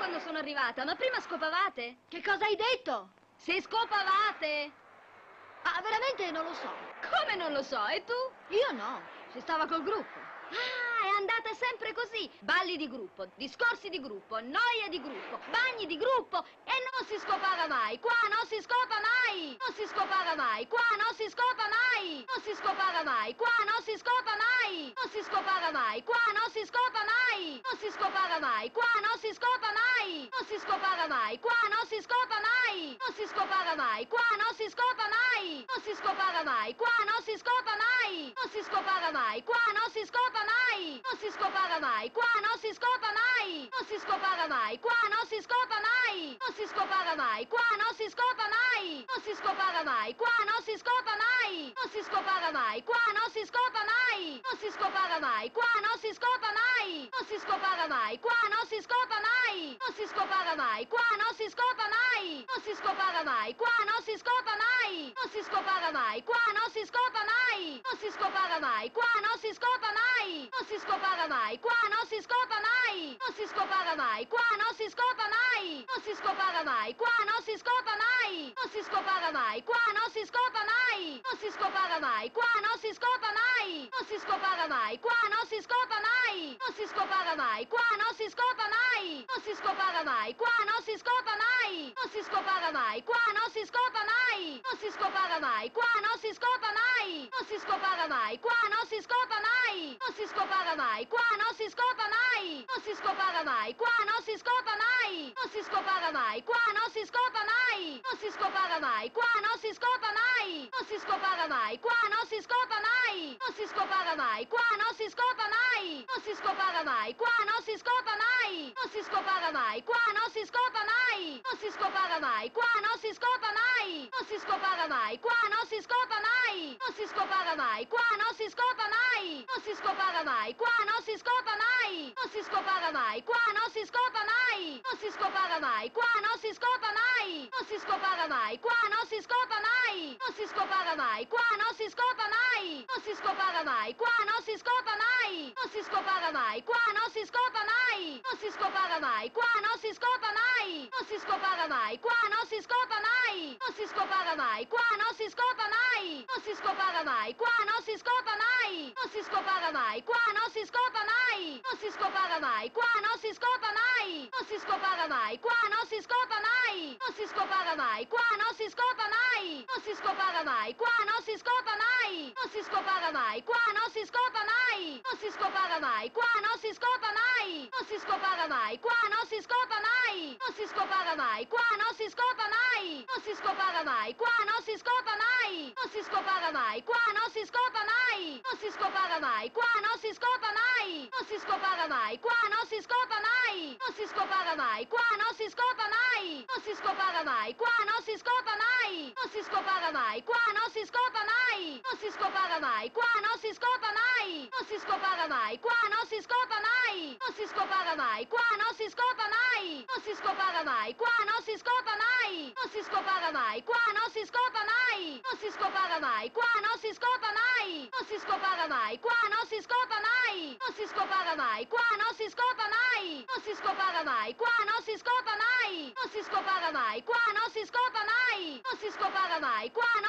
quando sono arrivata, ma prima scopavate? Che cosa hai detto? Se scopavate! Ah, veramente non lo so. Come non lo so, e tu? Io no, si stava col gruppo. Ah, è andata sempre così. Balli di gruppo, discorsi di gruppo, noia di gruppo, bagni di gruppo e non si scopava mai. Qua non si scopa mai. Non si scopava mai. Qua non si scopa mai. Non si scopava mai. Qua non si scopa mai. Non si scopava mai. Qua non si scopa mai. Non si scopava mai. Qua non si scopa mai. Non si scopava mai. Qua non si scopa mai. Non si scopava mai. Qua non si scopa mai. Non si scopava mai. Qua non si scopa mai. Non si scopava mai. Qua non si scopa mai. Non si scopava mai. Qua non si scopa mai. Non si scopava mai. Qua non si scopa mai. Non si scopava mai. Qua non si scopa mai. Non si scopava mai. Qua non si scopa mai. Non si scopava mai. Qua non si scopa mai. Non si scopava mai. Qua non si scopa mai. Non si scopava mai. Qua non si scopa mai. Non si scopava mai. Qua non si scopa mai. Non si scopava mai. Qua non si scopa mai. Non si scopava mai. Qua non si scopa mai. Non si scopava mai. Qua non si scopa mai. Non si scopava mai. Qua non si scopa mai. Non si scopava mai. Qua non si scopa mai. Non si scopava mai. Qua non si scopa mai. Non si scopava mai. Qua non si scopa mai. Non si scopava mai. Qua non si scopa mai. Non si scopava mai. Qua non si scopa mai. Non si scopava mai. Qua non si scopa mai. Non si scopava mai. Qua non si scopa mai. Non si scopava mai. Qua non si scopa mai. Non si scopava mai. Qua non si scopa mai. Non si scopava mai. Qua non si scopa mai. Non si scopava mai. Qua non si scopa mai. Non si scopava mai. Qua non si scopa mai. Non si scopava mai. Qua non si scopa mai. Non si scopava mai. Qua non si scopa mai. Non si scopava mai. Qua non si scopa mai. Non si scopava mai. Qua non si scopa mai. Non si scopava mai. Qua non si scopa mai. Non si scopava mai. Qua non si scopa mai. Non si scopava mai. Qua non si scopa mai. Non si scopava mai. Qua non si scopa mai. Non si scopava mai. Qua non si scopa mai. Non si scopava mai. Qua non si scopa mai. Non si scopava mai. Qua non si scopa mai. Non si scopava mai. Qua non si scopa mai. Non si scopava mai. Qua non si scopa mai. Non si scopava mai. Qua non si scopa mai. Non si scopava mai. Qua non si scopa mai. Non si scopava mai. Qua non si scopa mai. Non si scopava mai. Qua non si scopa mai. Non si scopava mai. Qua non si scopa mai. Non si scopava mai. Qua non si scopa mai. Non si scopava mai. Qua non si scopa mai. Non si scopava mai. Qua non si scopa mai. Non si scopava mai. Qua non si scopa mai. Non si scopava mai. Qua non si scopa mai. Non si scopava mai. Qua non si scopa mai. Non si scopava mai. Qua non si scopa mai. Non si scopava mai. Qua non si scopa mai. Non si scopava mai. Qua non si scopa mai. Non si scopava mai. Qua non si scopa mai. Non si scopava mai. Qua non si scopa mai. Non si scopava mai. Qua non si scopa mai. Non si scopava mai. Qua non si scopa mai. Non si scopava mai. Qua non si scopa mai. Non si scopava mai. Qua non si scopa mai. Non si scopava mai. Qua non si scopa mai. Non si scopava mai. Qua non si scopa mai. Non si scopava mai. Qua non si scopa mai. Non si scopava mai. Qua non si scopa mai. Non si scopava mai. Qua non si scopa mai. Non si scopava mai. Qua non si scopa mai. Non si scopava mai. Qua non si scopa mai. Non si scopava mai. Qua non si scopa mai. Non si scopava mai. Qua non si scopa mai. Non si scopava mai. Qua non si scopa mai. Non si scopava mai. Qua non si scopa mai. Non si scopava mai. Qua non si scopa mai. Non si scopava mai. Qua non si scopa mai. Non si scopava mai. Qua non si scopa mai. Non si scopava mai. Qua non si scopa mai. Non si scopava mai. Qua non si scopa mai. Non si scopava mai. Qua non si scopa mai. Non si scopava mai. Qua non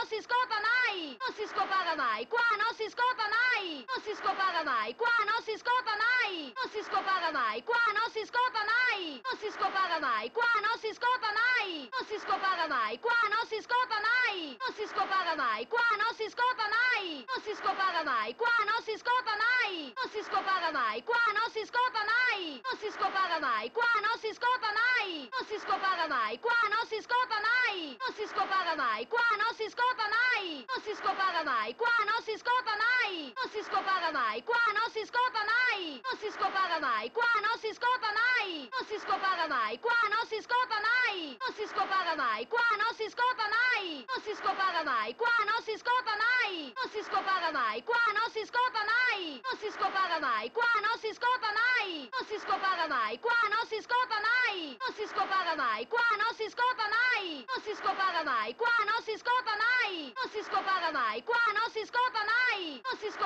si scopa mai. Non si scopava mai. Qua non si scopa mai. Non si scopava mai. Qua non si scopa mai. Non si scopava mai. Qua non si scopa mai. Non si scopava mai. Qua non si scopa mai. Non si scopava mai. Qua non si scopa mai. Non si scopava mai. Qua non si scopa mai. Non si scopava mai. Qua non si scopa mai. Non si scopava mai. Qua non si scopa mai. Non si scopava mai. Qua non si scopa mai. Non si scopava mai. Qua non si scopa mai. Non si scopava mai. Qua non si scopa mai. Non si scopava mai. Qua non si scopa mai. Non si scopava mai. Qua non si scopa mai. Non si scopava mai. Qua non si scopa mai. Non si scopava mai. Qua non si scopa mai. Non si scopava mai. Qua non si scopa mai. Non si scopava mai. Qua non si scopa mai. Non si scopava mai. Qua non si scopa mai. Non si scopava mai. Qua non si scopa mai. Non si scopava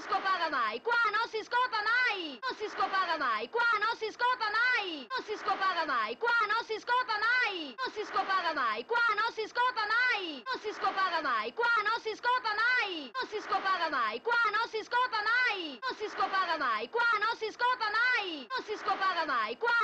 si scopava mai, qua non si scopa mai, non si scopava mai, qua non si scopa mai, non si scopava mai, qua non si scopa mai, non si scopava mai, qua non si scopa mai, non si scopava mai, qua non si scopa mai, non si scopava mai, qua non si scopa mai! Non si scopava mai, qua non si scopa mai! Non si scopava mai, qua